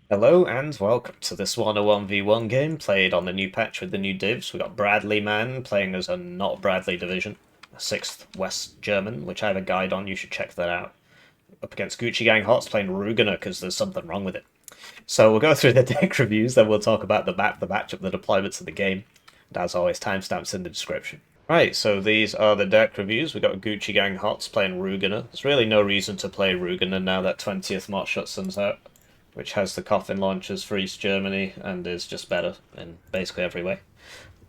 Hello and welcome to this Warno 1v1 game played on the new patch with the new divs. We got BRADLEYMAN playing as a not Bradley division, a 6th West German, which I have a guide on, you should check that out. Up against GucciGangHots playing Rugener because there's something wrong with it. So we'll go through the deck reviews, then we'll talk about the map, the matchup, the deployments of the game. And as always, timestamps in the description. Right, so these are the deck reviews. We got GucciGangHots playing Rugener. There's really no reason to play Rugener now that 20th March Shutson's out, which has the coffin launchers for East Germany and is just better in basically every way.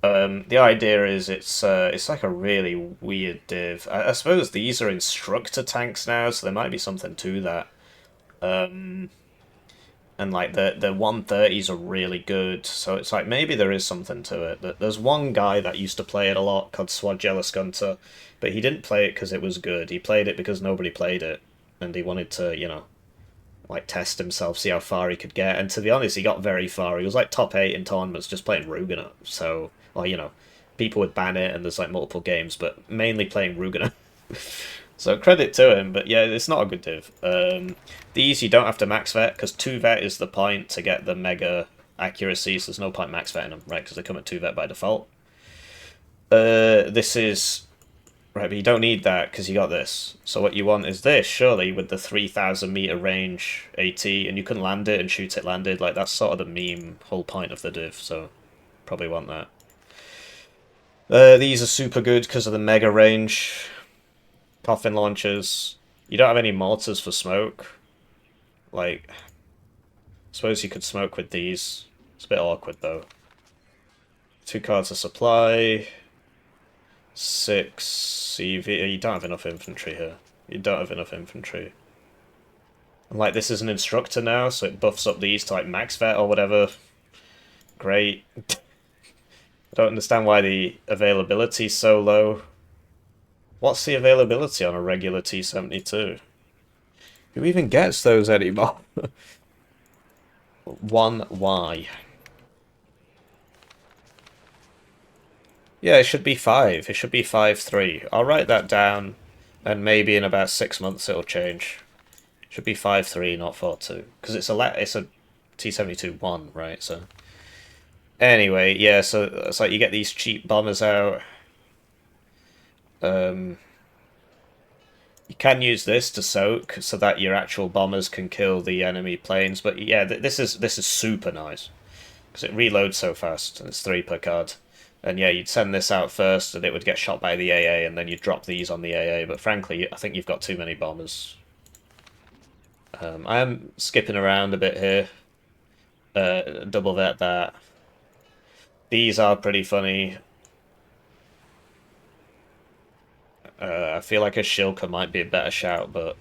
The idea is it's like a really weird div. I suppose these are instructor tanks now, so there might be something to that. And like the 130s are really good, so it's like maybe there is something to it. There's one guy that used to play it a lot called Swad Jealous Gunter, but he didn't play it because it was good. He played it because nobody played it, and he wanted to, like test himself, see how far he could get. And to be honest, he got very far. He was like top 8 in tournaments just playing Rugener. So, well, people would ban it, and there's like multiple games, but mainly playing Rugener. So credit to him, but yeah, it's not a good div. These you don't have to max vet, because 2 vet is the point to get the mega accuracy, so there's no point max vetting them, right, because they come at 2 vet by default. This is... Right, but you don't need that, because you got this. So what you want is this, surely, with the 3,000 meter range AT, and you can land it and shoot it landed, like, that's sort of the meme whole point of the div, so probably want that. These are super good because of the mega range. Coffin launchers. You don't have any mortars for smoke. Like, I suppose you could smoke with these. It's a bit awkward though. 2 cards of supply. 6 CV. You don't have enough infantry here. You don't have enough infantry. And like, this is an instructor now, so it buffs up these to like max vet or whatever. Great. I don't understand why the availability is so low. What's the availability on a regular T72? Who even gets those anymore? 1Y. Yeah, it should be 5. It should be 5-3. I'll write that down, and maybe in about 6 months it'll change. It should be 5-3, not 4-2. Because it's a T72-1, right? So anyway, yeah, so it's like you get these cheap bombers out. Um, you can use this to soak so that your actual bombers can kill the enemy planes, but yeah, this is super nice because it reloads so fast and it's 3 per card. And yeah, you'd send this out first and it would get shot by the AA and then you'd drop these on the AA, but frankly, I think you've got too many bombers. I am skipping around a bit here. Double vet that. These are pretty funny. I feel like a Shilka might be a better shout, but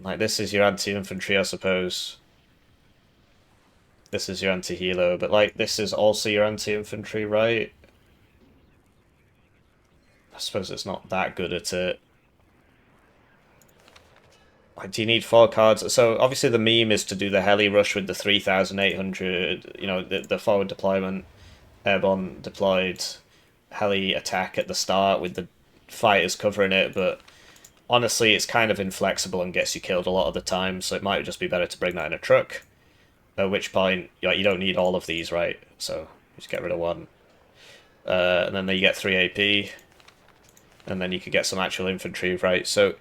like this is your anti-infantry, I suppose. This is your anti-helo, but like this is also your anti-infantry, right? I suppose it's not that good at it. Like, do you need 4 cards? So obviously the meme is to do the heli rush with the 3,800, the forward deployment, airborne deployed heli attack at the start with the fighters covering it, but honestly it's kind of inflexible and gets you killed a lot of the time, so it might just be better to bring that in a truck. At which point, you don't need all of these, right? So just get rid of 1. And then you get 3 AP, and then you could get some actual infantry, right? So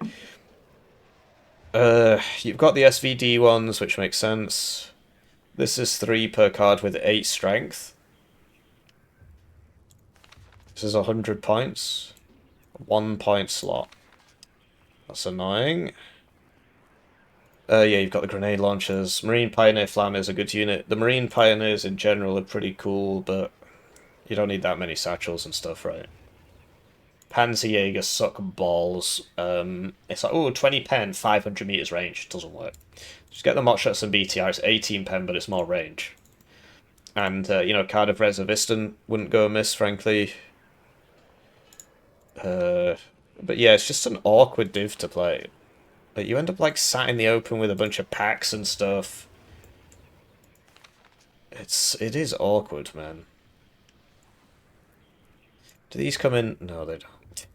you've got the SVD ones, which makes sense. This is 3 per card with 8 strength. This is 100 points. 1 point slot. That's annoying. Yeah, you've got the grenade launchers. Marine Pioneer Flam is a good unit. The Marine Pioneers in general are pretty cool, but you don't need that many satchels and stuff, right? Panzerjäger suck balls. It's like, oh, 20 pen, 500 meters range. Doesn't work. Just get the Mott shots and BTR. It's 18 pen, but it's more range. And, Card of Reservistan wouldn't go amiss, frankly. But yeah, it's just an awkward div to play. But you end up, like, sat in the open with a bunch of packs and stuff. It is awkward, man. Do these come in? No, they don't.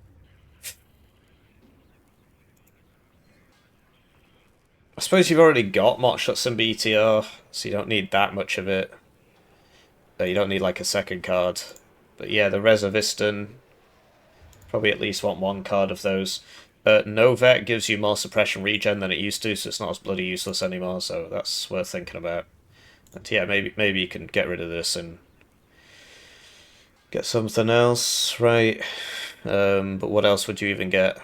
I suppose you've already got Mott shots and BTR, so you don't need that much of it. You don't need like a second card. But yeah, the Reservistan, probably at least want one card of those. Novet gives you more suppression regen than it used to, so it's not as bloody useless anymore, so that's worth thinking about. And yeah, maybe you can get rid of this and get something else, right? But what else would you even get?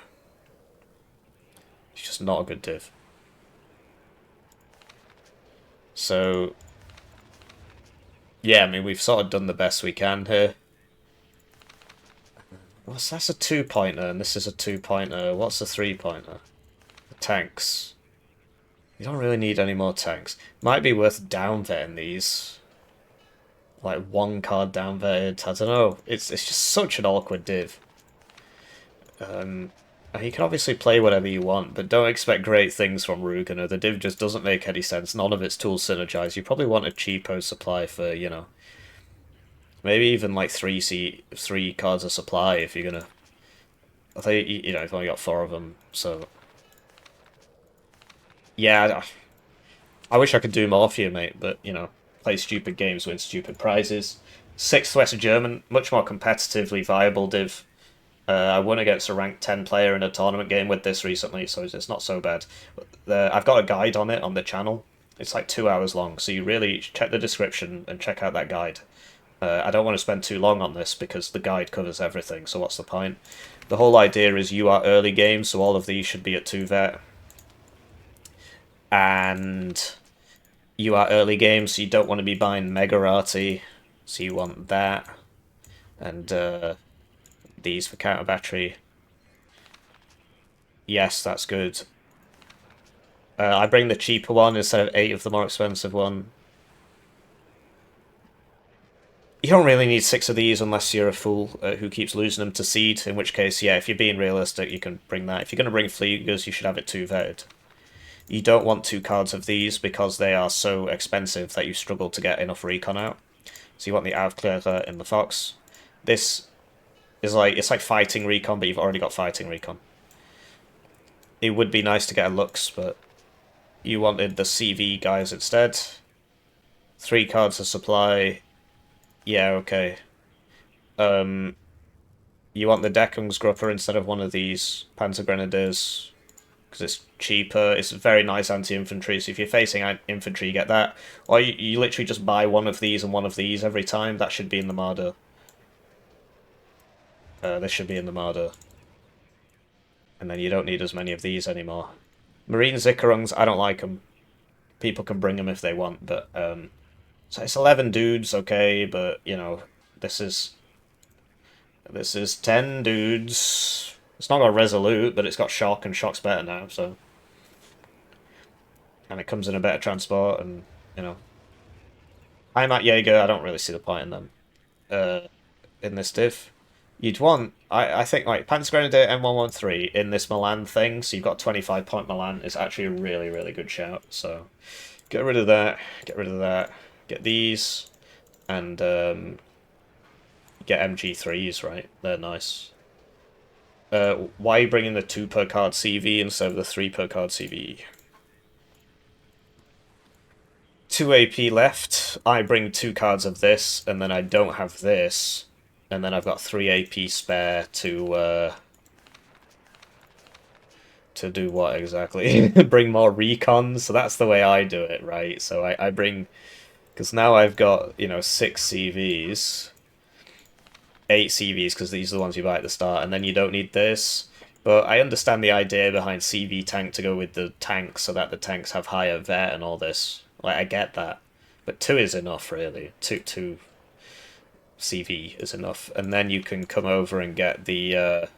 It's just not a good div. So, yeah, I mean, we've sort of done the best we can here. That's a 2-pointer, and this is a 2-pointer. What's a 3-pointer? Tanks. You don't really need any more tanks. Might be worth downvetting these. Like, one card downvetted. I don't know. It's just such an awkward div. You can obviously play whatever you want, but don't expect great things from Rugener. The div just doesn't make any sense. None of its tools synergize. You probably want a cheapo supply for, you know, maybe even like three cards of supply if you're gonna. I think you know you've only got 4 of them, so yeah. I wish I could do more for you, mate, but you know, play stupid games, win stupid prizes. 6th West German, much more competitively viable div. I won against a ranked 10 player in a tournament game with this recently, so it's not so bad. I've got a guide on it on the channel. It's like 2 hours long, so you really check the description and check out that guide. I don't want to spend too long on this because the guide covers everything, so what's the point? The whole idea is you are early game, so all of these should be at 2-vet. And you are early game, so you don't want to be buying Megarati, so you want that. And these for counter battery. Yes, that's good. I bring the cheaper one instead of 8 of the more expensive one. You don't really need 6 of these unless you're a fool who keeps losing them to seed, in which case, yeah, if you're being realistic, you can bring that. If you're going to bring Fleegers, you should have it 2-vetted. You don't want 2 cards of these because they are so expensive that you struggle to get enough recon out. So you want the Avklärer in the Fox. This is like, it's like fighting recon, but you've already got fighting recon. It would be nice to get a Lux, but you wanted the CV guys instead. 3 cards of supply. Yeah, okay. You want the Deckungsgruppe instead of one of these Panzer Grenadiers because it's cheaper. It's very nice anti-infantry, so if you're facing infantry, you get that. Or you literally just buy one of these and one of these every time. That should be in the Marder. This should be in the Marder. And then you don't need as many of these anymore. Marine Zickerungs, I don't like them. People can bring them if they want, but so it's 11 dudes, okay, but you know, this is 10 dudes. It's not got Resolute, but it's got Shock, and Shock's better now, so. And it comes in a better transport, and, you know. I'm at Jaeger, I don't really see the point in them. In this div. You'd want, I think, like, Panzergrenadier M113 in this Milan thing, so you've got 25-point Milan, is actually a really, really good shout, so. Get rid of that, get rid of that. Get these, and get MG3s, right? They're nice. Why are you bringing the 2 per card CV instead of the 3 per card CV? 2 AP left. I bring 2 cards of this, and then I don't have this, and then I've got 3 AP spare to do what exactly? Bring more recon, so that's the way I do it, right? So I bring, because now I've got, you know, 6 CVs, 8 CVs, because these are the ones you buy at the start, and then you don't need this. But I understand the idea behind CV tank to go with the tanks, so that the tanks have higher vet and all this. Like, I get that. But 2 is enough, really. 2 CV is enough. And then you can come over and get the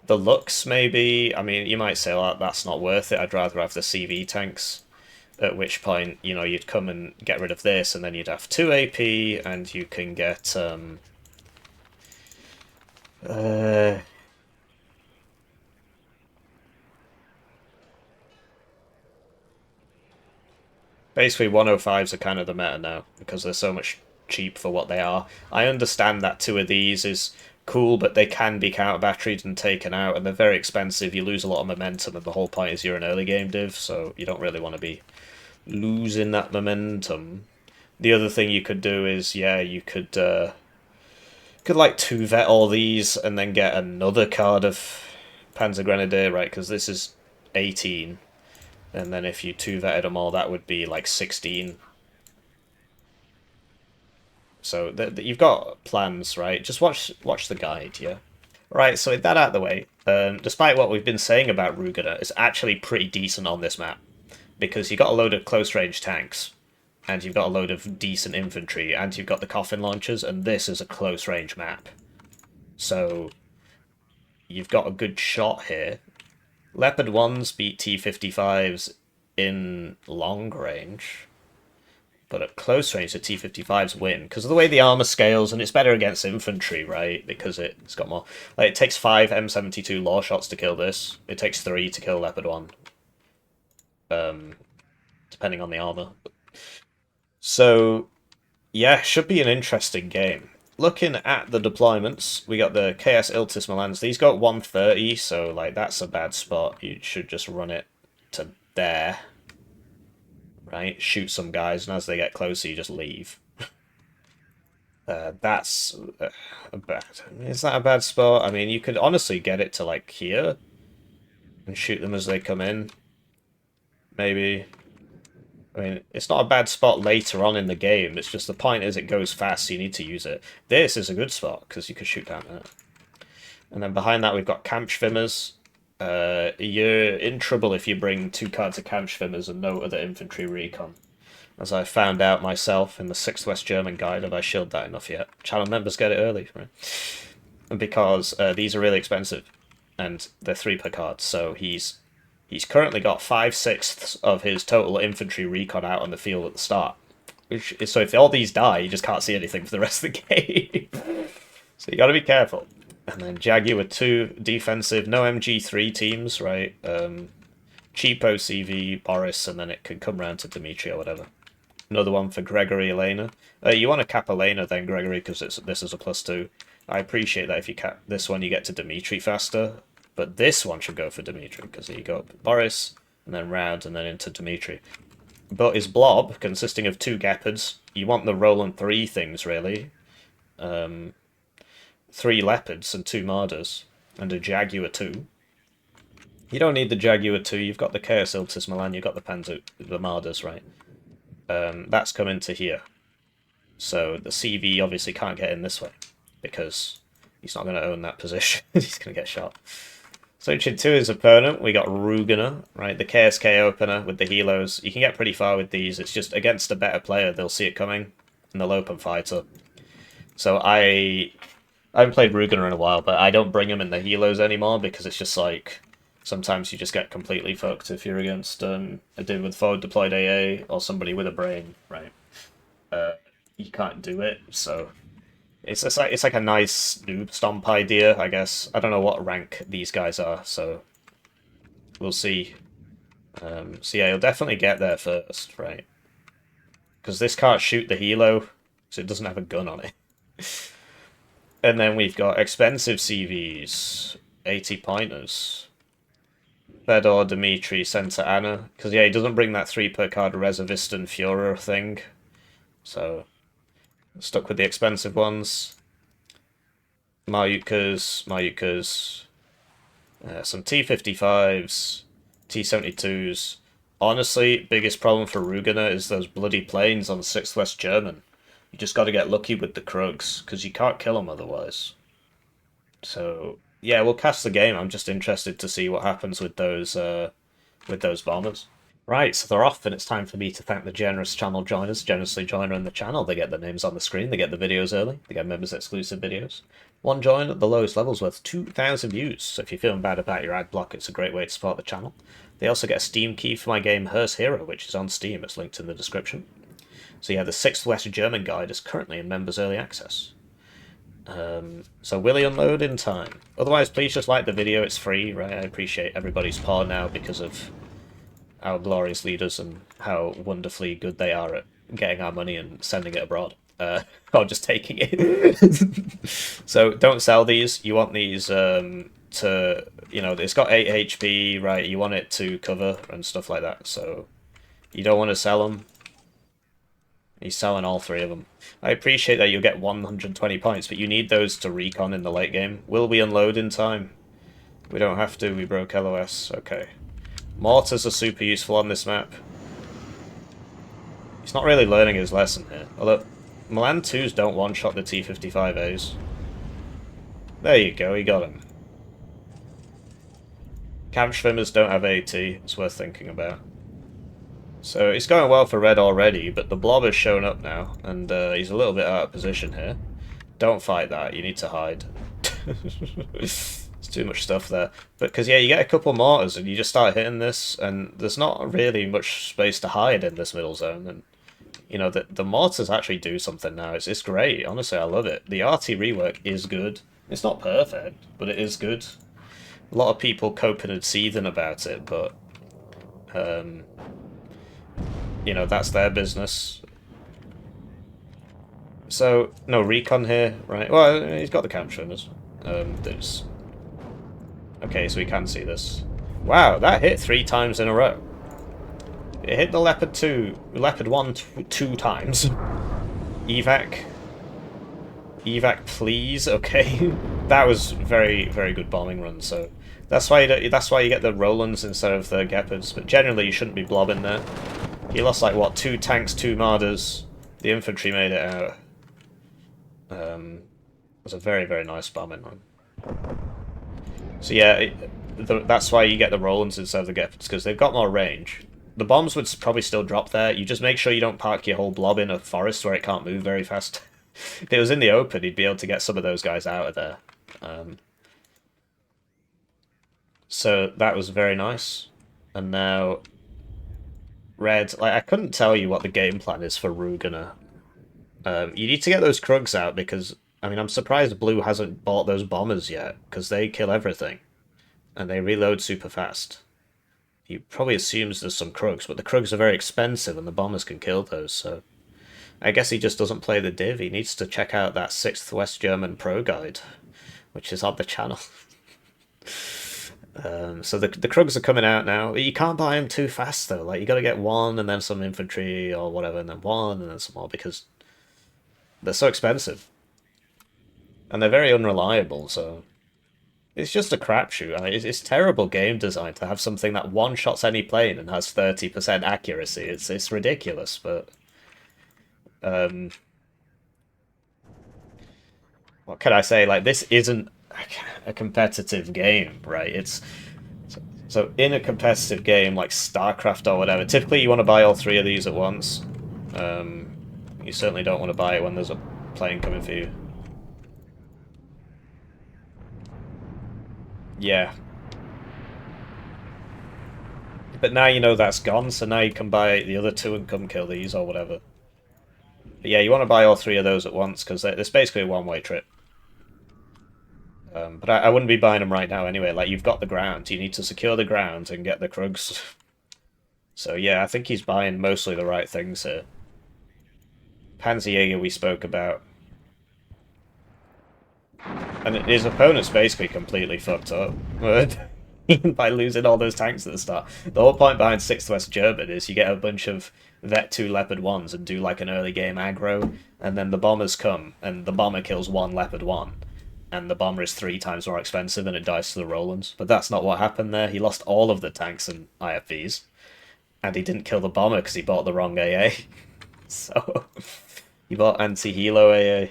Lux, maybe. I mean, you might say, well, that's not worth it. I'd rather have the CV tanks. At which point, you know, you'd come and get rid of this, and then you'd have 2 AP, and you can get, basically 105s are kind of the meta now, because they're so much cheap for what they are. I understand that 2 of these is cool, but they can be counter-batteried and taken out, and they're very expensive. You lose a lot of momentum, and the whole point is you're an early game div, so you don't really want to be losing that momentum. The other thing you could do is, yeah, you could like 2-vet all these and then get another card of Panzer Grenadier, right? Because this is 18, and then if you 2-vetted them all, that would be like 16. So you've got plans, right? Just watch the guide, yeah. Right, so with that out of the way, despite what we've been saying about Rugener, it's actually pretty decent on this map. Because you've got a load of close-range tanks, and you've got a load of decent infantry, and you've got the coffin launchers, and this is a close-range map. So, you've got a good shot here. Leopard 1s beat T-55s in long range, but at close range the T-55s win, because of the way the armor scales, and it's better against infantry, right? Because it's got more... Like, it takes 5 M72 law shots to kill this. It takes 3 to kill Leopard 1. Depending on the armor. So, yeah, should be an interesting game. Looking at the deployments, we got the KS Iltis Milans. These got 130, so like that's a bad spot. You should just run it to there. Right? Shoot some guys, and as they get closer, you just leave. That's a bad... Is that a bad spot? I mean, you could honestly get it to like here and shoot them as they come in. Maybe. I mean, it's not a bad spot later on in the game. It's just the point is it goes fast, so you need to use it. This is a good spot, because you can shoot down there. And then behind that we've got Kampfschwimmers. You're in trouble if you bring 2 cards of Kampfschwimmers and no other infantry recon. As I found out myself in the 6th West German guide, have I shielded that enough yet? Channel members get it early, right? And because these are really expensive, and they're 3 per card, so he's currently got 5/6 of his total infantry recon out on the field at the start. So if all these die, you just can't see anything for the rest of the game. So you got to be careful. And then Jaguar 2 defensive, no MG3 teams, right? Cheapo CV, Boris, and then it can come round to Dimitri or whatever. Another one for Gregory Elena. You want to cap Elena then, Gregory, because this is a +2. I appreciate that if you cap this one, you get to Dimitri faster. But this one should go for Dimitri, because you go up Boris, and then round, and then into Dimitri. But his blob, consisting of 2 Gepards, you want the Roland 3 things, really. 3 Leopards and 2 Marders, and a Jaguar 2. You don't need the Jaguar 2, you've got the KS Iltis Milan, you've got the Marders, right? That's come into here. So the CV obviously can't get in this way, because he's not going to own that position. He's going to get shot. Switching to his opponent, we got Rugener, right? The KSK opener with the helos. You can get pretty far with these. It's just against a better player, they'll see it coming, and they'll open fighter. So I haven't played Rugener in a while, but I don't bring him in the helos anymore, because it's just like, sometimes you just get completely fucked if you're against a dude with forward deployed AA, or somebody with a brain, right? You can't do it, so... It's like a nice noob stomp idea, I guess. I don't know what rank these guys are, so we'll see. So yeah, you'll definitely get there first, right? Because this can't shoot the helo, so it doesn't have a gun on it. And then we've got expensive CVs, 80 pointers. Fedor, Dimitri, Senta Anna. Because yeah, he doesn't bring that 3 per card Reservisten Führer thing, so... Stuck with the expensive ones. Mayukas, some T-55s, T-72s. Honestly, biggest problem for Rugener is those bloody planes on 6th West German. You just got to get lucky with the Krugs, because you can't kill them otherwise. So, yeah, we'll cast the game. I'm just interested to see what happens with those bombers. Right, so they're off, and it's time for me to thank the generous channel joiners. Generously joining the channel, they get their names on the screen, they get the videos early, they get members exclusive videos. One join at the lowest level's worth 2,000 views, so if you're feeling bad about your ad block, it's a great way to support the channel. They also get a Steam key for my game Hearst Hero, which is on Steam, it's linked in the description. So yeah, the 6th West German guide is currently in members early access. So will he unload in time? Otherwise, please just like the video, it's free, right? I appreciate everybody's support now because of our glorious leaders and how wonderfully good they are at getting our money and sending it abroad. or just taking it. So don't sell these. You want these to, you know, it's got 8 HP, right? You want it to cover and stuff like that. So you don't want to sell them. He's selling all 3 of them. I appreciate that you'll get 120 points, but you need those to recon in the late game. Will we unload in time? We don't have to. We broke LOS. Okay. Mortars are super useful on this map. He's not really learning his lesson here. Although, Milan 2s don't one-shot the T-55As. There you go, he got him. Camp Schwimmers don't have AT, it's worth thinking about. So it's going well for Red already, but the Blob has shown up now, and he's a little bit out of position here. Don't fight that, you need to hide. There's too much stuff there. But because, yeah, you get a couple mortars and you just start hitting this, and there's not really much space to hide in this middle zone. And you know, the mortars actually do something now. It's great, honestly, I love it. The RT rework is good. It's not perfect, but it is good. A lot of people coping and seething about it, but you know, that's their business. So, no recon here, right? Well, he's got the camp trimmers. There's... Okay, so we can see this. Wow, that hit 3 times in a row. It hit the Leopard 2, Leopard 1 2 times. Evac. Evac, please. Okay, that was very, very good bombing run. So that's why you get the Rolands instead of the Gepards. But generally, you shouldn't be blobbing there. He lost like what, 2 tanks, 2 Marders. The infantry made it out. It was a very, very nice bombing run. So yeah, that's why you get the Rolands instead of the Gepards, because they've got more range. The bombs would probably still drop there. You just make sure you don't park your whole blob in a forest where it can't move very fast. If it was in the open, you'd be able to get some of those guys out of there. So that was very nice. And now, Red, like, I couldn't tell you what the game plan is for Rugener. You need to get those Krugs out because, I mean, I'm surprised Blue hasn't bought those bombers yet, because they kill everything. And they reload super fast. He probably assumes there's some Krugs, but the Krugs are very expensive and the bombers can kill those, so... I guess he just doesn't play the div. He needs to check out that 6th West German Pro Guide, which is on the channel. So the Krugs are coming out now. You can't buy them too fast, though. Like, you gotta get 1 and then some infantry or whatever, and then 1 and then some more, because they're so expensive. And they're very unreliable, so... It's just a crapshoot. I mean, it's terrible game design to have something that one-shots any plane and has 30% accuracy. It's ridiculous, but... what can I say? Like, this isn't a competitive game, right? It's... So in a competitive game like StarCraft or whatever, typically you want to buy all 3 of these at once. You certainly don't want to buy it when there's a plane coming for you. Yeah. But now you know that's gone, so now you can buy the other 2 and come kill these or whatever. But yeah, you want to buy all 3 of those at once, because it's basically a one-way trip. But I wouldn't be buying them right now anyway. Like, you've got the ground. You need to secure the ground and get the Krugs. So yeah, I think he's buying mostly the right things here. Panzerjäger we spoke about. And his opponent's basically completely fucked up. By losing all those tanks at the start. The whole point behind 6th West German is you get a bunch of Vet 2 Leopard 1s and do like an early game aggro, and then the bombers come, and the bomber kills 1 Leopard 1. And the bomber is 3 times more expensive and it dies to the Rolands. But that's not what happened there. He lost all of the tanks and IFVs. And he didn't kill the bomber because he bought the wrong AA. So, he bought anti-helo AA.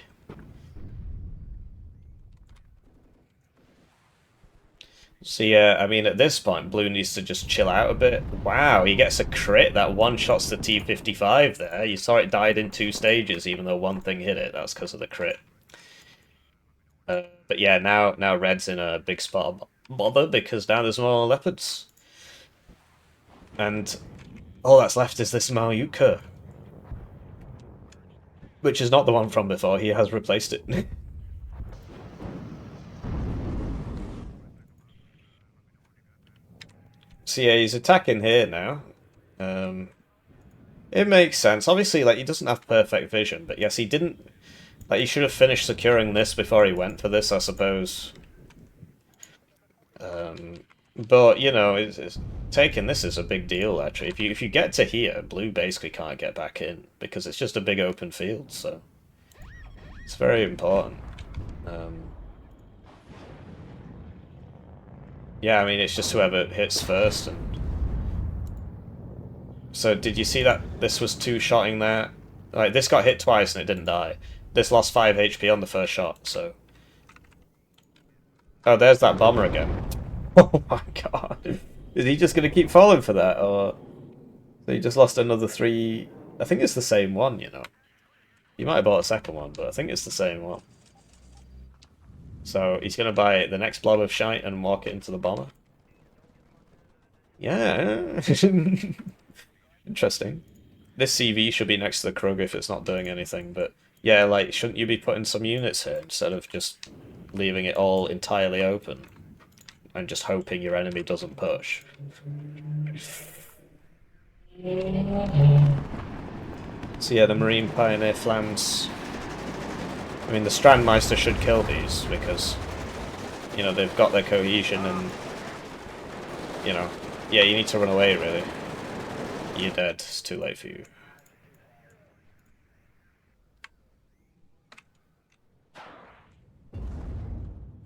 So yeah, I mean, at this point, Blue needs to just chill out a bit. Wow, he gets a crit that one-shots the T-55 there. You saw it died in 2 stages, even though 1 thing hit it. That's because of the crit. But yeah, now Red's in a big spot of bother, because now there's more Leopards. And all that's left is this Malyutka. Which is not the one from before, he has replaced it. So yeah, he's attacking here now. It makes sense. Obviously, like, he doesn't have perfect vision, but yes, he didn't... Like, he should have finished securing this before he went for this, I suppose. But, you know, taking this is a big deal, actually. If you get to here, blue basically can't get back in, because it's just a big open field, so... It's very important. Yeah, I mean, it's just whoever hits first, and... So, did you see that this was two-shotting there? Like, this got hit twice and it didn't die. This lost 5 HP on the first shot, so... Oh, there's that bomber again. Oh my god. Is he just going to keep falling for that, or... So he just lost another 3... I think it's the same one, you know. You might have bought a second one, but I think it's the same one. So he's going to buy the next blob of shite and walk it into the bomber. Yeah. Interesting. This CV should be next to the Krug if it's not doing anything, but yeah, like, shouldn't you be putting some units here instead of just leaving it all entirely open and just hoping your enemy doesn't push? So yeah, the Marine Pioneer Flams... I mean, the Strandmeister should kill these, because, you know, they've got their cohesion and, you know, yeah, you need to run away, really. You're dead. It's too late for you.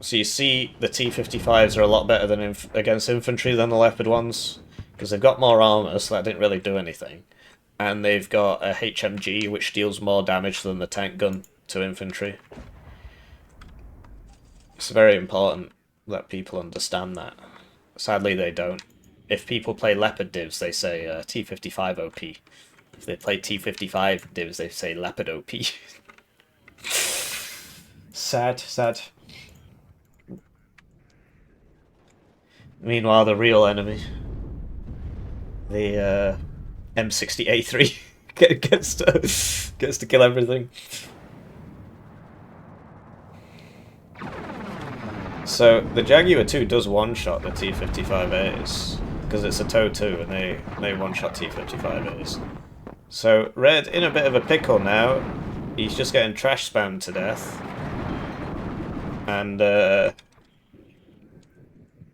So you see, the T-55s are a lot better than against infantry than the Leopard ones, because they've got more armor, so that didn't really do anything. And they've got a HMG, which deals more damage than the tank gun to infantry. It's very important that people understand that. Sadly, they don't. If people play Leopard divs, they say T-55 OP. If they play T-55 divs, they say Leopard OP. Sad, sad. Meanwhile, the real enemy, the M60A3, gets to kill everything. So the Jaguar 2 does one-shot the T-55As, because it's a TOW 2 and they one-shot T-55As. So Red in a bit of a pickle now. He's just getting trash spammed to death. And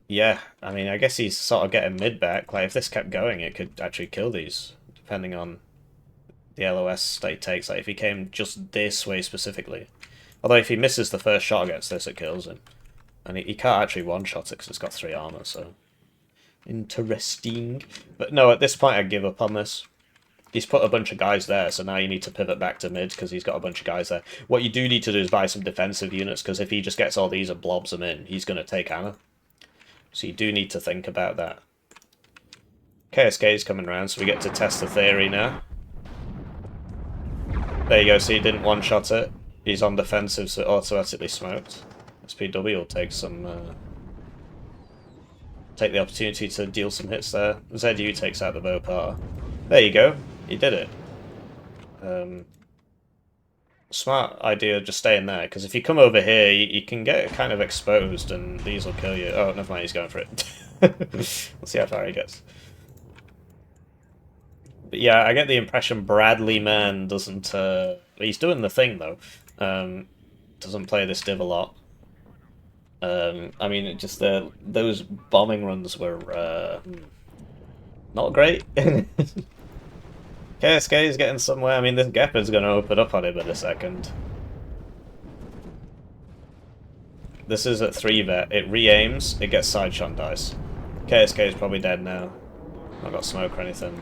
yeah, I mean, I guess he's sort of getting mid back. Like, if this kept going, it could actually kill these, depending on the LOS that he takes. Like, if he came just this way specifically. Although if he misses the first shot against this, it kills him. And he can't actually one-shot it because it's got 3 armor, so... Interesting. But no, at this point I'd give up on this. He's put a bunch of guys there, so now you need to pivot back to mid because he's got a bunch of guys there. What you do need to do is buy some defensive units, because if he just gets all these and blobs them in, he's going to take Anna. So you do need to think about that. KSK is coming around, so we get to test the theory now. There you go, so he didn't one-shot it. He's on defensive, so it automatically smoked. SPW will take some... take the opportunity to deal some hits there. ZU takes out the Bopar. There you go. He did it. Smart idea just staying there, because if you come over here, you can get kind of exposed and these will kill you. Oh, never mind, he's going for it. We'll see how far he gets. But yeah, I get the impression BRADLEYMAN doesn't... he's doing the thing, though. Doesn't play this div a lot. I mean, it just those bombing runs were not great. KSK is getting somewhere. I mean, this Gepard's going to open up on him in a second. This is at 3 vet. It re-aims, it gets side shot and dies. KSK is probably dead now. Not got smoke or anything.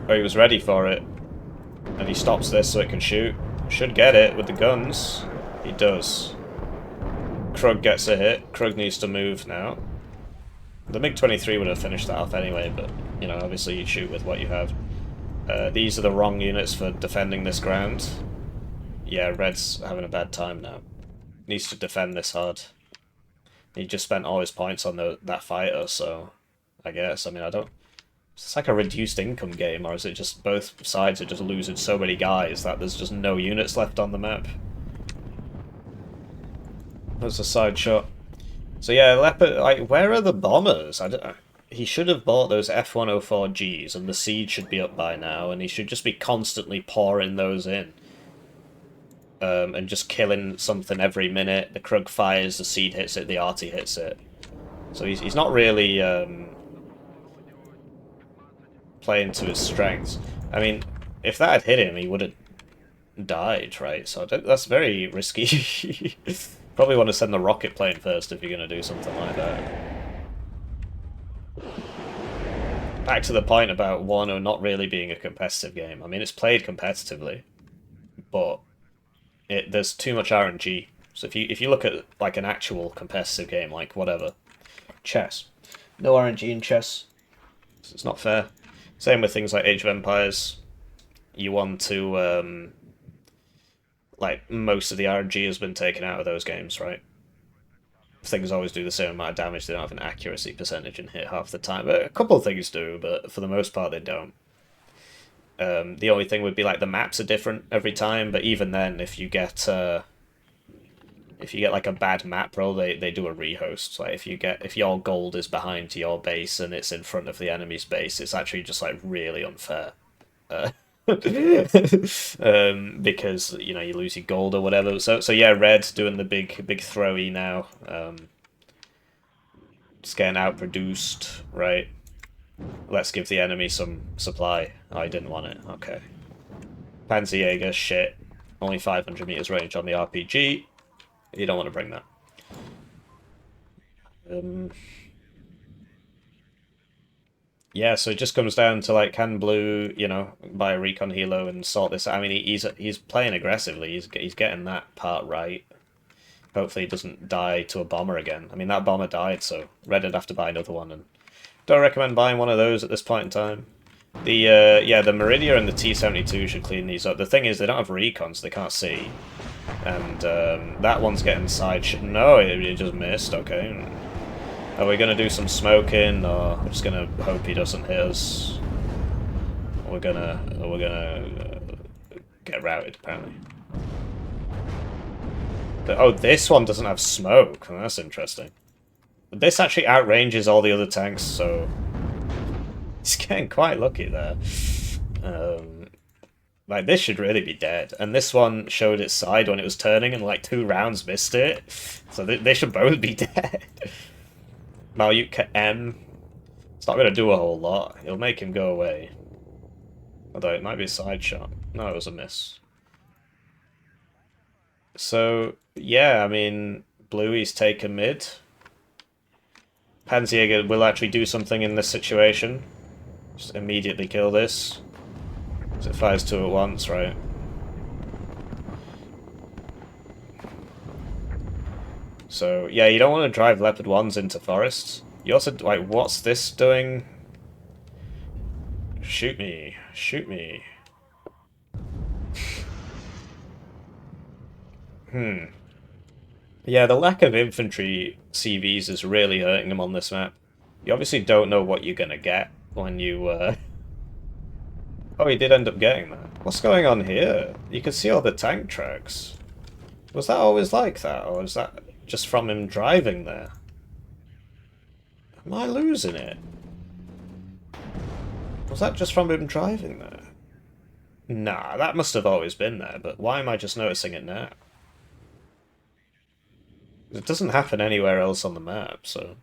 Oh, he was ready for it. And he stops this so it can shoot. Should get it with the guns. He does. Krug gets a hit. Krug needs to move now. The MiG-23 would have finished that off anyway, but, you know, obviously you shoot with what you have. These are the wrong units for defending this ground. Yeah, Red's having a bad time now. Needs to defend this hard. He just spent all his points on that fighter, so... I guess, I mean, I don't... It's like a reduced income game, or is it just both sides are just losing so many guys that there's just no units left on the map? That's a side shot. So yeah, Leopard, like, where are the bombers? I don't know. he should have bought those F-104Gs, and the seed should be up by now, and he should just be constantly pouring those in. And just killing something every minute. The Krug fires, the seed hits it, the arty hits it. So he's not really playing to his strengths. I mean, if that had hit him, he would have died, right? So that's very risky. Probably want to send the rocket plane first if you're going to do something like that. Back to the point about Warno not really being a competitive game. I mean, it's played competitively, but there's too much RNG. So if you look at like an actual competitive game, like whatever, chess, no RNG in chess. So it's not fair. Same with things like Age of Empires. You want to like most of the RNG has been taken out of those games, right? Things always do the same amount of damage. They don't have an accuracy percentage and hit half the time. But a couple of things do, but for the most part they don't. The only thing would be like the maps are different every time, but even then, if you get like a bad map roll, they do a rehost. Like if your gold is behind your base and it's in front of the enemy's base, it's actually just like really unfair. Because you know you lose your gold or whatever. So yeah, red doing the big throwy now. Just getting outproduced, right? Let's give the enemy some supply. Oh, I didn't want it. Okay. Panzerjäger, shit. Only 500 meters range on the RPG. You don't want to bring that. Yeah, so it just comes down to like, can blue, you know, buy a recon helo and sort this out? I mean, he's playing aggressively. He's getting that part right. Hopefully, he doesn't die to a bomber again. I mean, that bomber died, so red would have to buy another one. And don't recommend buying one of those at this point in time. The yeah, the Meridia and the T-72 should clean these up. The thing is, they don't have recon, so they can't see. And that one's getting side shot. No, it just missed. Okay. Are we gonna do some smoking, or we're just gonna hope he doesn't hit us? We're gonna get routed apparently. Oh, this one doesn't have smoke. That's interesting. This actually outranges all the other tanks, so he's getting quite lucky there. Like, this should really be dead. And this one showed its side when it was turning, and like 2 rounds missed it. So they should both be dead. Malyutka M. It's not going to do a whole lot. It'll make him go away. Although it might be a side shot. No, it was a miss. So, yeah, I mean, Bluey's taken mid. Panzerjäger will actually do something in this situation. Just immediately kill this. So it fires 2 at once, right? So, yeah, you don't want to drive Leopard 1s into forests. You also, like, what's this doing? Shoot me. Shoot me. Yeah, the lack of infantry CVs is really hurting them on this map. You obviously don't know what you're gonna get when you, Oh, he did end up getting that. What's going on here? You can see all the tank tracks. Was that always like that, or is that just from him driving there? Am I losing it? Was that just from him driving there? Nah, that must have always been there, but why am I just noticing it now? It doesn't happen anywhere else on the map, so...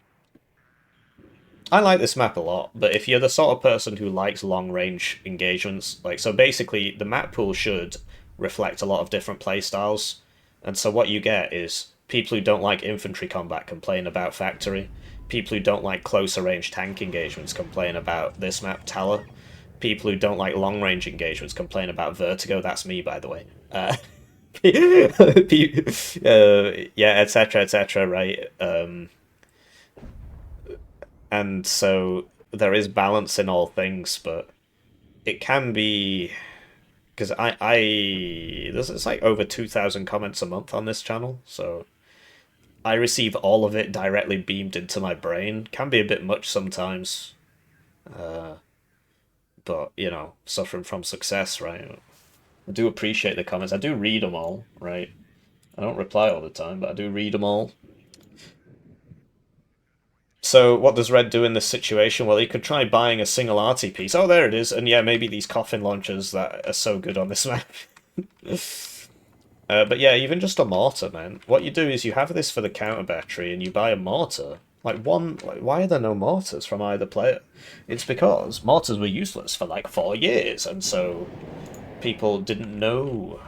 I like this map a lot, but if you're the sort of person who likes long-range engagements, like, so basically, the map pool should reflect a lot of different playstyles, and so what you get is people who don't like infantry combat complain about Factory, people who don't like closer-range tank engagements complain about this map, Taler, people who don't like long-range engagements complain about Vertigo, that's me, by the way. Yeah, etc., right? And so there is balance in all things, but it can be because it's like over 2,000 comments a month on this channel, so I receive all of it directly beamed into my brain. Can be a bit much sometimes, but you know, suffering from success, right? I do appreciate the comments. I do read them all, right? I don't reply all the time, but I do read them all. So what does Red do in this situation? Well, he could try buying a single arty piece. Oh, there it is. And yeah, maybe these coffin launchers that are so good on this map. But yeah, even just a mortar, man. What you do is you have this for the counter battery and you buy a mortar. Why are there no mortars from either player? It's because mortars were useless for like 4 years, and so people didn't know.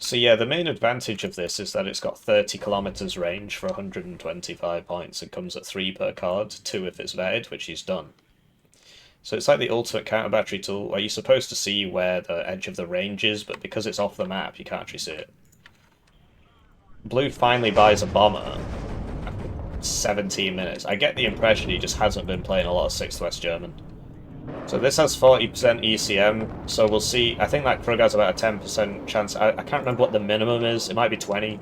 So yeah, the main advantage of this is that it's got 30 kilometers range for 125 points. It comes at 3 per card, 2 if it's vetted, which he's done. So it's like the ultimate counter battery tool, where you're supposed to see where the edge of the range is, but because it's off the map, you can't actually see it. Blue finally buys a bomber. 17 minutes. I get the impression he just hasn't been playing a lot of 6th West German. So this has 40% ECM, so we'll see. I think that Krug has about a 10% chance. I can't remember what the minimum is. It might be 20.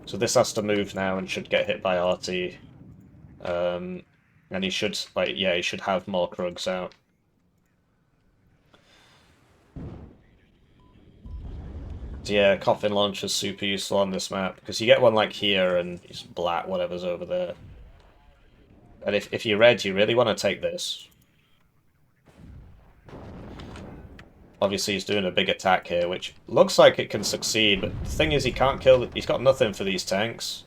So this has to move now and should get hit by RT. And he should, like, yeah, he should have more Krugs out. So yeah, coffin launch is super useful on this map, because you get one like here and it's black, whatever's over there. And if you're red, you really want to take this. Obviously he's doing a big attack here, which looks like it can succeed, but the thing is he can't kill... He's got nothing for these tanks.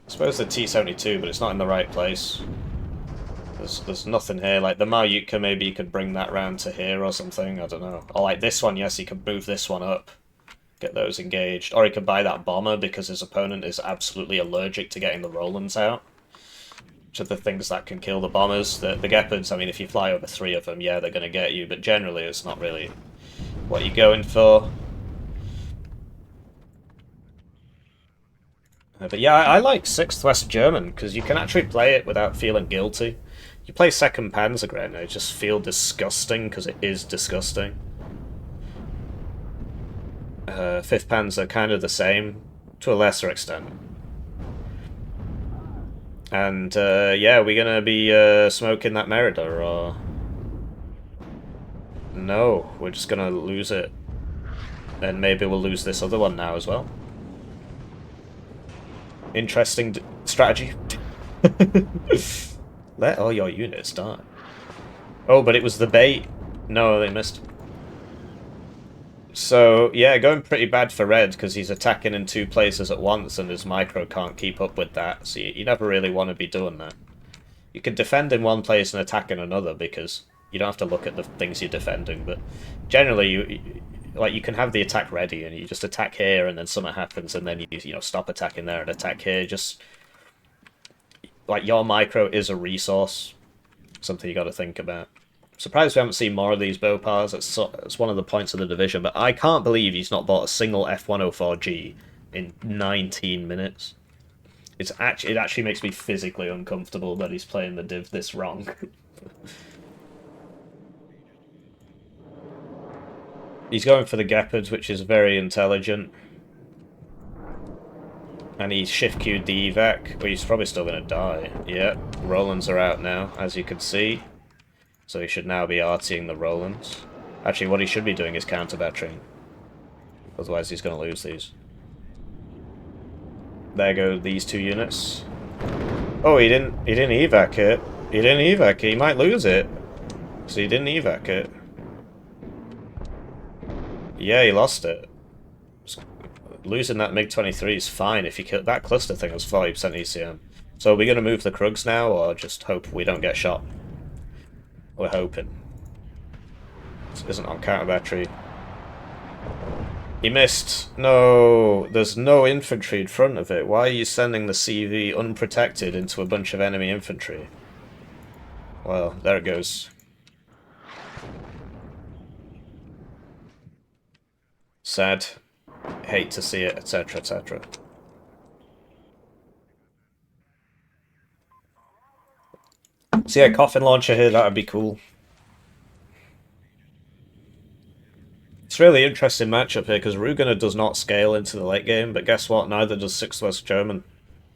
I suppose the T-72, but it's not in the right place. There's nothing here. Like the Maryutka, maybe you could bring that round to here or something, I don't know. Or like this one, yes, he could move this one up. Get those engaged. Or he could buy that bomber because his opponent is absolutely allergic to getting the Rolands out. Which are the things that can kill the bombers. The Gepards, I mean, if you fly over 3 of them, yeah, they're going to get you, but generally it's not really what you're going for. But yeah, I like 6th West German, because you can actually play it without feeling guilty. You play 2nd Panzergrenadier, and it just feel disgusting, because it is disgusting. 5th Panzer kind of the same, to a lesser extent. And yeah, we're gonna be smoking that Merida, or... No, we're just gonna lose it. And maybe we'll lose this other one now as well. Interesting strategy. Let all your units die. Oh, but it was the bait. No, they missed. So, yeah, going pretty bad for Red, because he's attacking in 2 places at once, and his micro can't keep up with that, so you never really want to be doing that. You can defend in one place and attack in another, because you don't have to look at the things you're defending, but generally, you can have the attack ready, and you just attack here, and then something happens, and then you know, stop attacking there and attack here. Just, like, your micro is a resource, something you got to think about. Surprised we haven't seen more of these Bopars. It's one of the points of the division, but I can't believe he's not bought a single F104G in 19 minutes. It actually makes me physically uncomfortable that he's playing the div this wrong. He's going for the Gepards, which is very intelligent. And he shift-queued the evac, but he's probably still going to die. Yeah, Rolands are out now, as you can see. So he should now be RTing the Rolands. Actually, what he should be doing is counter-battering. Otherwise he's going to lose these. There go these 2 units. Oh, he didn't evac it. He didn't evac it. He might lose it. So he didn't evac it. Yeah, he lost it. Losing that MiG-23 is fine if you kill... That cluster thing was 40% ECM. So are we going to move the Krugs now, or just hope we don't get shot? We're hoping. This isn't on counter battery. He missed. No, there's no infantry in front of it. Why are you sending the CV unprotected into a bunch of enemy infantry? Well, there it goes. Sad. Hate to see it, etc., etc. So yeah, coffin launcher here, that would be cool. It's a really interesting matchup here, because Rugener does not scale into the late game, but guess what, neither does 6th West German.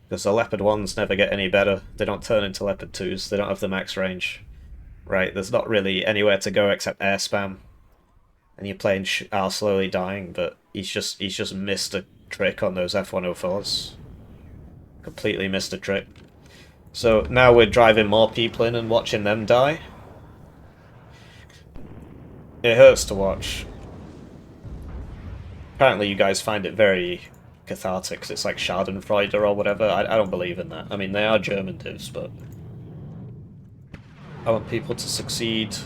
Because the Leopard 1s never get any better. They don't turn into Leopard 2s, they don't have the max range. Right, there's not really anywhere to go except air spam. And you're playing are slowly dying, but he's just missed a trick on those F104s. Completely missed a trick. So now we're driving more people in and watching them die. It hurts to watch. Apparently you guys find it very cathartic because it's like Schadenfreude or whatever. I don't believe in that. I mean, they are German divs, but I want people to succeed.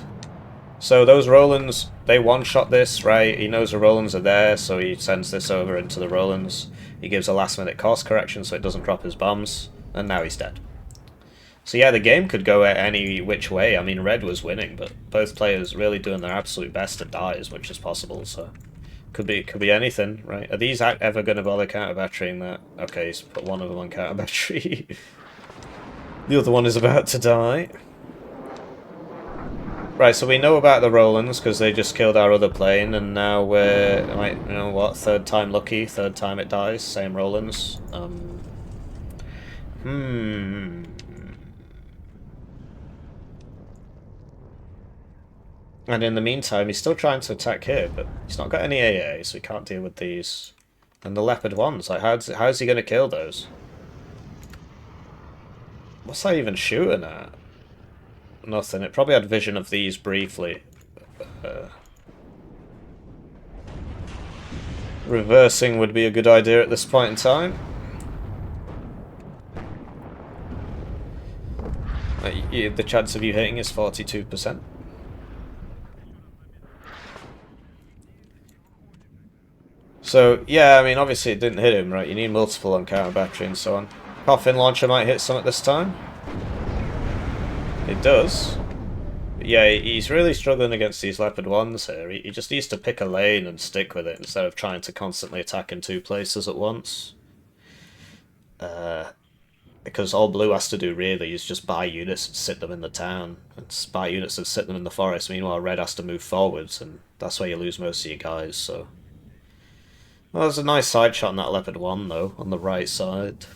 So those Rolands, they one-shot this, right? He knows the Rolands are there, so he sends this over into the Rolands. He gives a last-minute course correction so it doesn't drop his bombs, and now he's dead. So yeah, the game could go any which way. I mean, Red was winning, but both players really doing their absolute best to die as much as possible, so... Could be anything, right? Are these ever going to bother counter-batterying that? Okay, he's put one of them on counter-battery. The other one is about to die. Right, so we know about the Rolands because they just killed our other plane, and now we're, like, you know what, third time lucky, third time it dies, same Rolands. And in the meantime, he's still trying to attack here, but he's not got any AA, so he can't deal with these. And the Leopard 1s, like, how's he going to kill those? What's that even shooting at? Nothing. It probably had vision of these briefly. Reversing would be a good idea at this point in time. The chance of you hitting is 42%. So, yeah, I mean, obviously it didn't hit him, right? You need multiple on counter battery and so on. Coffin launcher might hit some at this time. It does. But yeah, he's really struggling against these Leopard 1s here. He just needs to pick a lane and stick with it instead of trying to constantly attack in two places at once. Because all Blue has to do really is just buy units and sit them in the town. And buy units and sit them in the forest. Meanwhile, Red has to move forwards, and that's where you lose most of your guys, so... Well, there's a nice side shot on that Leopard 1, though, on the right side.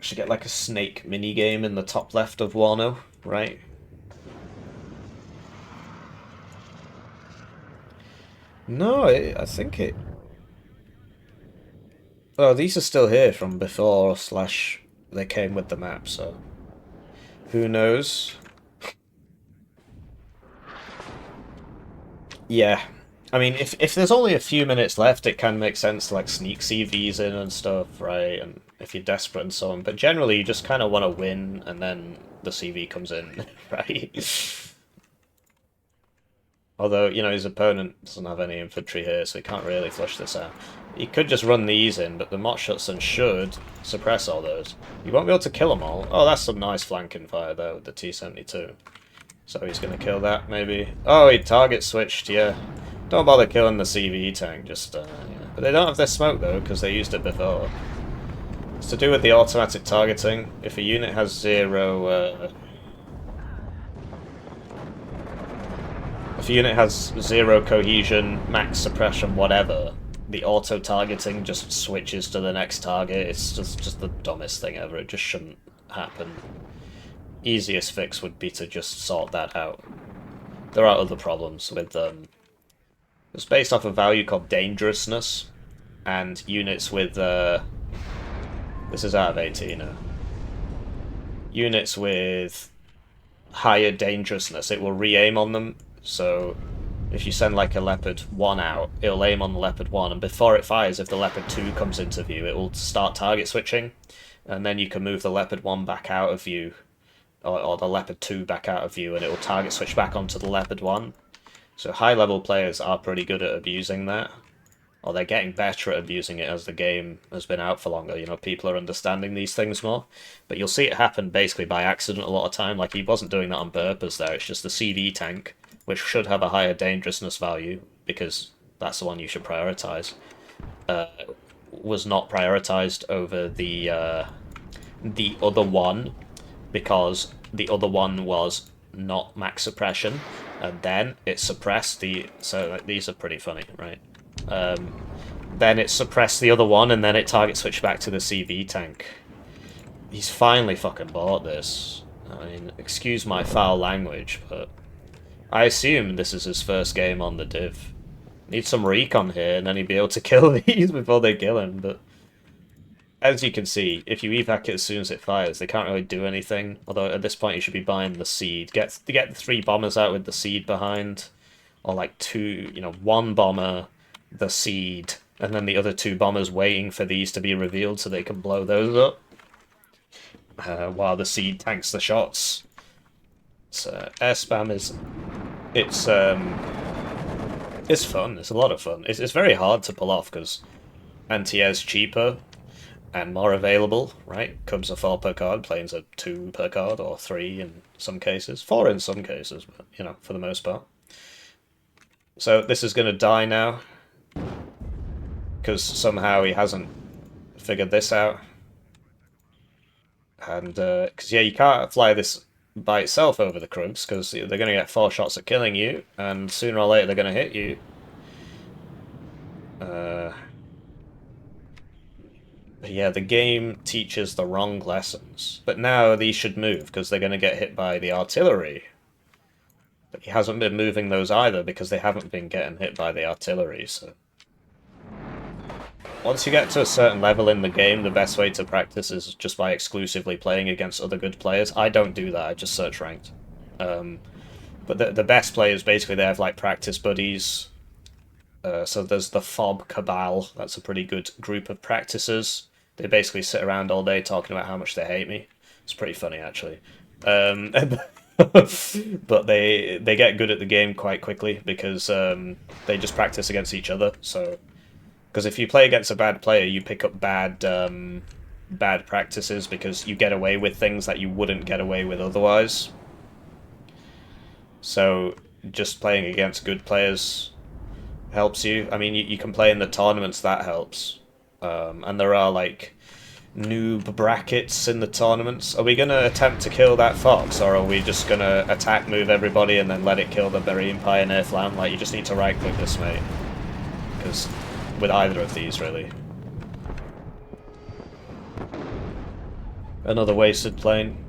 Should get like a snake minigame in the top left of Warno, right? No, I think it... Oh, these are still here from before, slash they came with the map, so... Who knows? Yeah. I mean, if there's only a few minutes left, it can make sense to like sneak CVs in and stuff, right? And if you're desperate and so on. But generally, you just kind of want to win, and then the CV comes in, right? Although, you know, his opponent doesn't have any infantry here, so he can't really flush this out. He could just run these in, but the Motschützen should suppress all those. You won't be able to kill them all. Oh, that's some nice flanking fire there with the T-72. So he's going to kill that, maybe. Oh, he target switched, yeah. Don't bother killing the CVE tank, just, yeah. But they don't have their smoke, though, because they used it before. It's to do with the automatic targeting. If a unit has zero, if a unit has zero cohesion, max suppression, whatever, the auto-targeting just switches to the next target. It's just the dumbest thing ever. It just shouldn't happen. Easiest fix would be to just sort that out. There are other problems with it's based off a value called dangerousness, and units with this is out of 18 now. Units with higher dangerousness, it will re-aim on them. So if you send like a Leopard 1 out, it'll aim on the Leopard 1, and before it fires, if the Leopard 2 comes into view, it will start target switching, and then you can move the Leopard 1 back out of view, or the Leopard 2 back out of view, and it will target switch back onto the Leopard 1. So high-level players are pretty good at abusing that. Or they're getting better at abusing it as the game has been out for longer. You know, people are understanding these things more. But you'll see it happen basically by accident a lot of time. Like, he wasn't doing that on purpose there. It's just the CV tank, which should have a higher dangerousness value, because that's the one you should prioritise, was not prioritised over the other one, because the other one was not max suppression, and then it suppressed the... So like, these are pretty funny, right? Then it suppressed the other one, and then it target switched back to the CV tank. He's finally fucking bought this. I mean, excuse my foul language, but I assume this is his first game on the div. Need some recon here, and then he'd be able to kill these before they kill him, but as you can see, if you evac it as soon as it fires, they can't really do anything. Although at this point you should be buying the seed. Get the 3 bombers out with the seed behind, or like 2, you know, 1 bomber, the seed, and then the other 2 bombers waiting for these to be revealed so they can blow those up. While the seed tanks the shots. So air spam is it's fun. It's a lot of fun. It's very hard to pull off because anti-air's cheaper and more available, right? Cubs are 4 per card, planes are 2 per card, or 3 in some cases. 4 in some cases, but, you know, for the most part. So this is going to die now, because somehow he hasn't figured this out. And, because, yeah, you can't fly this by itself over the Krugs, because they're going to get 4 shots at killing you, and sooner or later they're going to hit you. Yeah, the game teaches the wrong lessons. But now these should move, because they're going to get hit by the artillery. But he hasn't been moving those either, because they haven't been getting hit by the artillery, so... Once you get to a certain level in the game, the best way to practice is just by exclusively playing against other good players. I don't do that, I just search ranked. But the best players, basically, they have, like, practice buddies. So there's the FOB Cabal, that's a pretty good group of practices. They basically sit around all day talking about how much they hate me. It's pretty funny, actually. But they get good at the game quite quickly because they just practice against each other. So, because if you play against a bad player, you pick up bad practices because you get away with things that you wouldn't get away with otherwise. So just playing against good players helps you. I mean, you can play in the tournaments, that helps. And there are, like, noob brackets in the tournaments. Are we going to attempt to kill that fox, or are we just going to attack move everybody and then let it kill the Marine Pioneer Flam? Like, you just need to right-click this, mate. Because with either of these, really. Another wasted plane.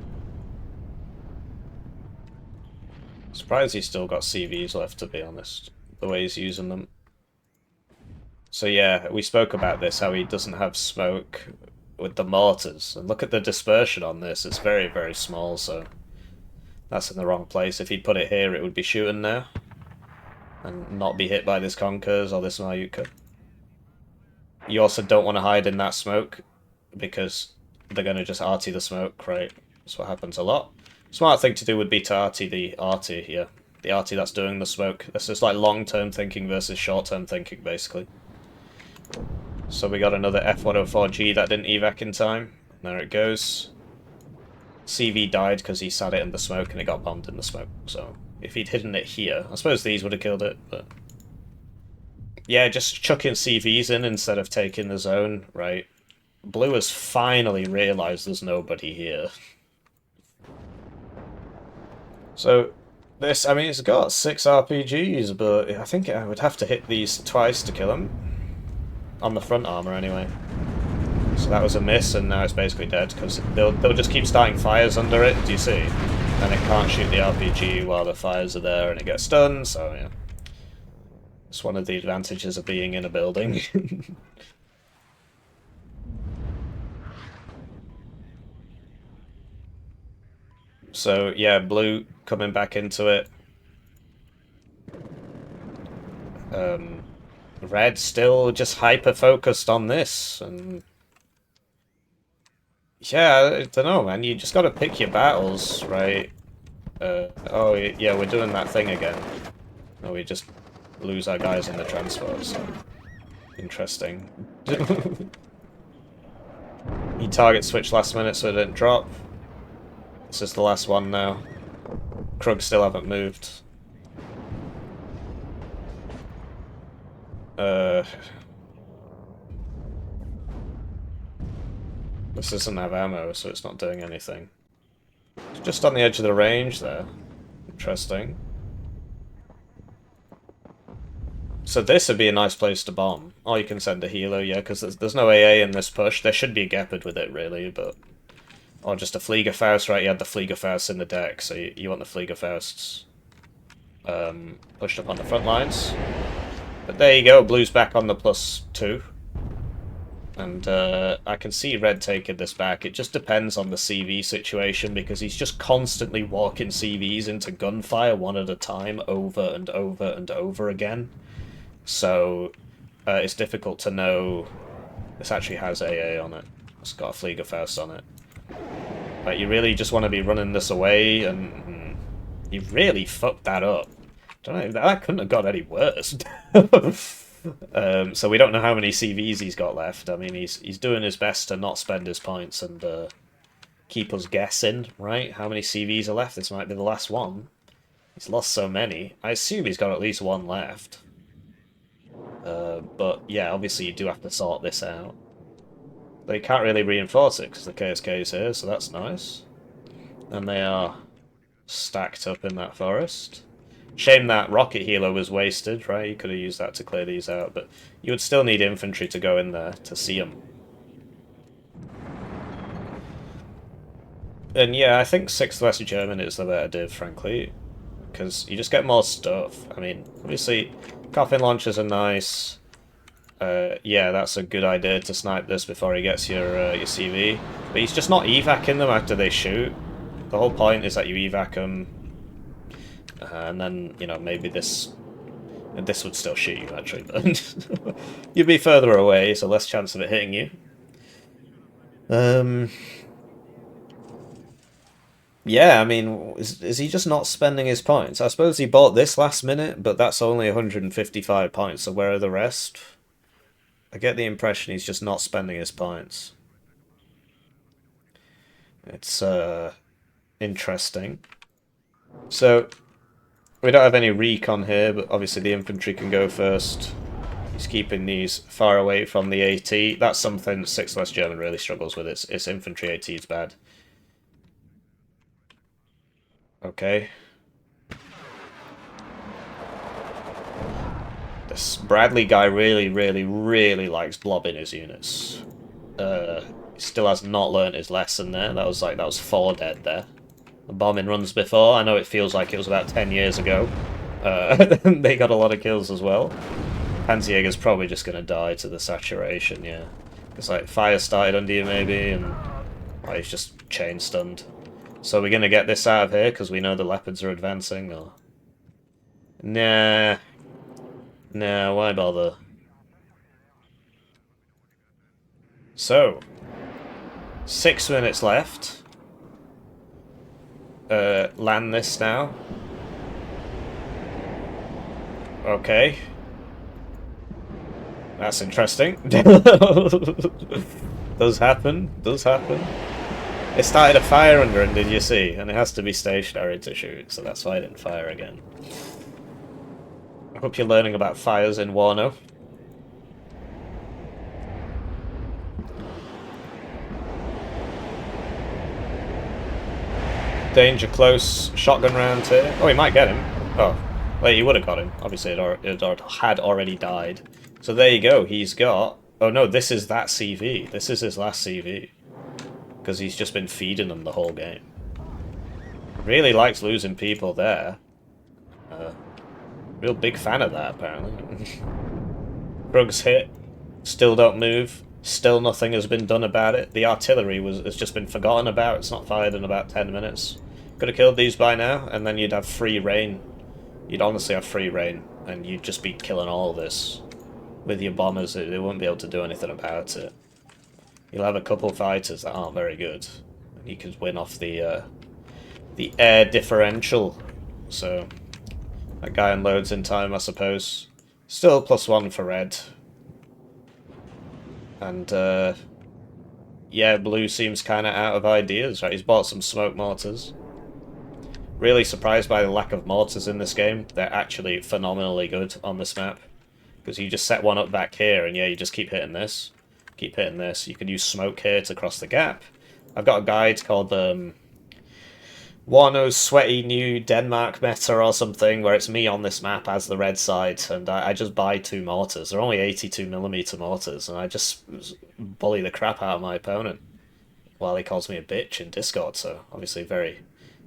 Surprised he's still got CVs left, to be honest. The way he's using them. So yeah, we spoke about this, how he doesn't have smoke with the mortars. And look at the dispersion on this, it's very, very small, so that's in the wrong place. If he'd put it here, it would be shooting now. And not be hit by this Conkers or this Mayuka. You also don't want to hide in that smoke, because they're going to just arty the smoke, right? That's what happens a lot. Smart thing to do would be to arty the arty here. The arty that's doing the smoke. This is like long-term thinking versus short-term thinking, basically. So we got another F-104G that didn't evac in time. There it goes. CV died because he sat it in the smoke and it got bombed in the smoke. So if he'd hidden it here, I suppose these would have killed it, but... Yeah, just chucking CVs in instead of taking the zone, right? Blue has finally realised there's nobody here. So... This, I mean, it's got 6 RPGs, but I think I would have to hit these twice to kill him. On the front armor, anyway. So that was a miss, and now it's basically dead, because they'll just keep starting fires under it, do you see? And it can't shoot the RPG while the fires are there, and it gets stunned, so yeah. It's one of the advantages of being in a building. So, yeah, blue coming back into it. Red still just hyper-focused on this, and... Yeah, I don't know, man, you just gotta pick your battles, right? Oh, yeah, we're doing that thing again. Oh, we just lose our guys in the transport, so... Interesting. He target switched last minute so it didn't drop. This is the last one now. Krugs still haven't moved. This doesn't have ammo, so it's not doing anything. It's just on the edge of the range there. Interesting. So this would be a nice place to bomb. Or you can send a healer, yeah, because there's no AA in this push. There should be a Gepard with it, really, but... Or just a Fliegerfaust, right? You had the Fliegerfaust in the deck, so you want the Fliegerfausts pushed up on the front lines. But there you go, blue's back on the +2. And I can see Red taking this back. It just depends on the CV situation, because he's just constantly walking CVs into gunfire one at a time, over and over and over again. So it's difficult to know. This actually has AA on it. It's got a Fliegerfaust on it. But you really just want to be running this away, and you really fucked that up. Don't know, that couldn't have got any worse. So we don't know how many CVs he's got left. I mean, he's doing his best to not spend his points and keep us guessing, right? How many CVs are left? This might be the last one. He's lost so many. I assume he's got at least one left. But yeah, obviously you do have to sort this out. They can't really reinforce it because the KSK is here, so that's nice. And they are stacked up in that forest. Shame that rocket healer was wasted, right? You could have used that to clear these out, but you would still need infantry to go in there to see them. And yeah, I think 6th West German is the better div, frankly, because you just get more stuff. I mean, obviously, coffin launchers are nice. Yeah, that's a good idea to snipe this before he gets your CV. But he's just not evacing them after they shoot. The whole point is that you evac them, and then, you know, maybe this would still shoot you, actually, but you'd be further away, so less chance of it hitting you. Yeah, I mean, is he just not spending his points? I suppose he bought this last minute, but that's only 155 points, so where are the rest? I get the impression he's just not spending his points. It's, interesting. So, we don't have any recon here, but obviously the infantry can go first. He's keeping these far away from the AT. That's something 6th West German really struggles with. Its infantry AT is bad. Okay. This Bradley guy really, really, really likes blobbing his units. He still has not learnt his lesson there. That was 4 dead there. The bombing runs before. I know it feels like it was about 10 years ago. They got a lot of kills as well. Panzerjäger's probably just going to die to the saturation, yeah. It's like fire started under you maybe, and he's just chain stunned. So we're going to get this out of here because we know the leopards are advancing, or... Nah. Nah, why bother? So, 6 minutes left. Land this now. Okay. That's interesting. Does happen. Does happen. It started a fire under him, did you see? And it has to be stationary to shoot, so that's why I didn't fire again. I hope you're learning about fires in Warno. Danger close. Shotgun round here. Oh, he might get him. Oh, wait, he would have got him. Obviously, it had already died. So there you go. He's got... Oh no, this is that CV. This is his last CV. Because he's just been feeding them the whole game. Really likes losing people there. Real big fan of that, apparently. Rugs hit. Still don't move. Still nothing has been done about it. The artillery has just been forgotten about. It's not fired in about 10 minutes. Could have killed these by now, and then you'd have free reign. You'd honestly have free reign, and you'd just be killing all this. With your bombers, they wouldn't be able to do anything about it. You'll have a couple fighters that aren't very good. And you could win off the air differential. So, that guy unloads in time, I suppose. Still +1 for red. And, yeah, blue seems kind of out of ideas, right? He's bought some smoke mortars. Really surprised by the lack of mortars in this game. They're actually phenomenally good on this map. Because you just set one up back here, and yeah, you just keep hitting this. Keep hitting this. You can use smoke here to cross the gap. I've got a guide called Warno's Sweaty New Denmark Meta or something, where it's me on this map as the red side, and I just buy 2 mortars. They're only 82mm mortars, and I just bully the crap out of my opponent while he calls me a bitch in Discord, so obviously very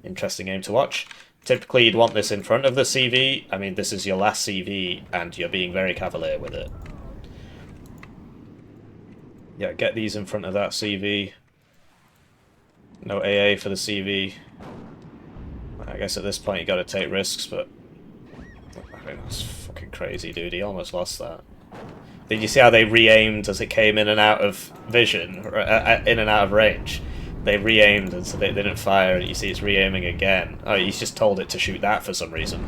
interesting game to watch. Typically you'd want this in front of the CV. I mean, this is your last CV, and you're being very cavalier with it. Yeah, get these in front of that CV. No AA for the CV. I guess at this point you gotta take risks, but I mean, that's fucking crazy, dude. He almost lost that. Did you see how they re-aimed as it came in and out of vision, in and out of range? They re-aimed and so they didn't fire, and you see it's re-aiming again. Oh, he's just told it to shoot that for some reason.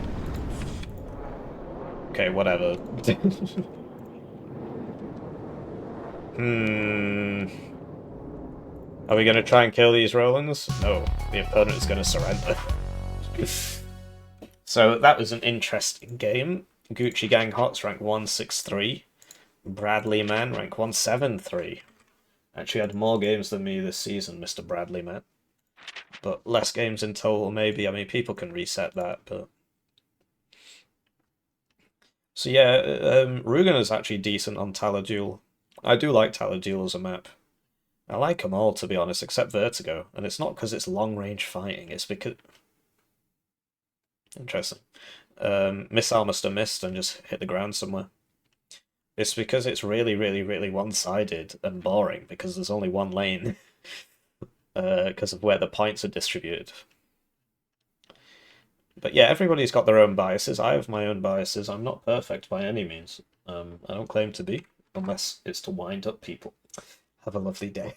Okay, whatever. Hmm. Are we going to try and kill these Rolands? No, the opponent is going to surrender. So that was an interesting game. GucciGangHots rank 163. BRADLEYMAN rank 173. Actually had more games than me this season, Mr. BRADLEYMAN. But less games in total, maybe. I mean, people can reset that, but... So yeah, Rugener is actually decent on Taler Duel. I do like Taler Duel as a map. I like them all, to be honest, except Vertigo. And it's not because it's long-range fighting, it's because... Interesting. Missile must have missed and just hit the ground somewhere. It's because it's really, really, really one-sided and boring, because there's only one lane. Because of where the points are distributed. But yeah, everybody's got their own biases. I have my own biases. I'm not perfect by any means. I don't claim to be, unless it's to wind up people. Have a lovely day.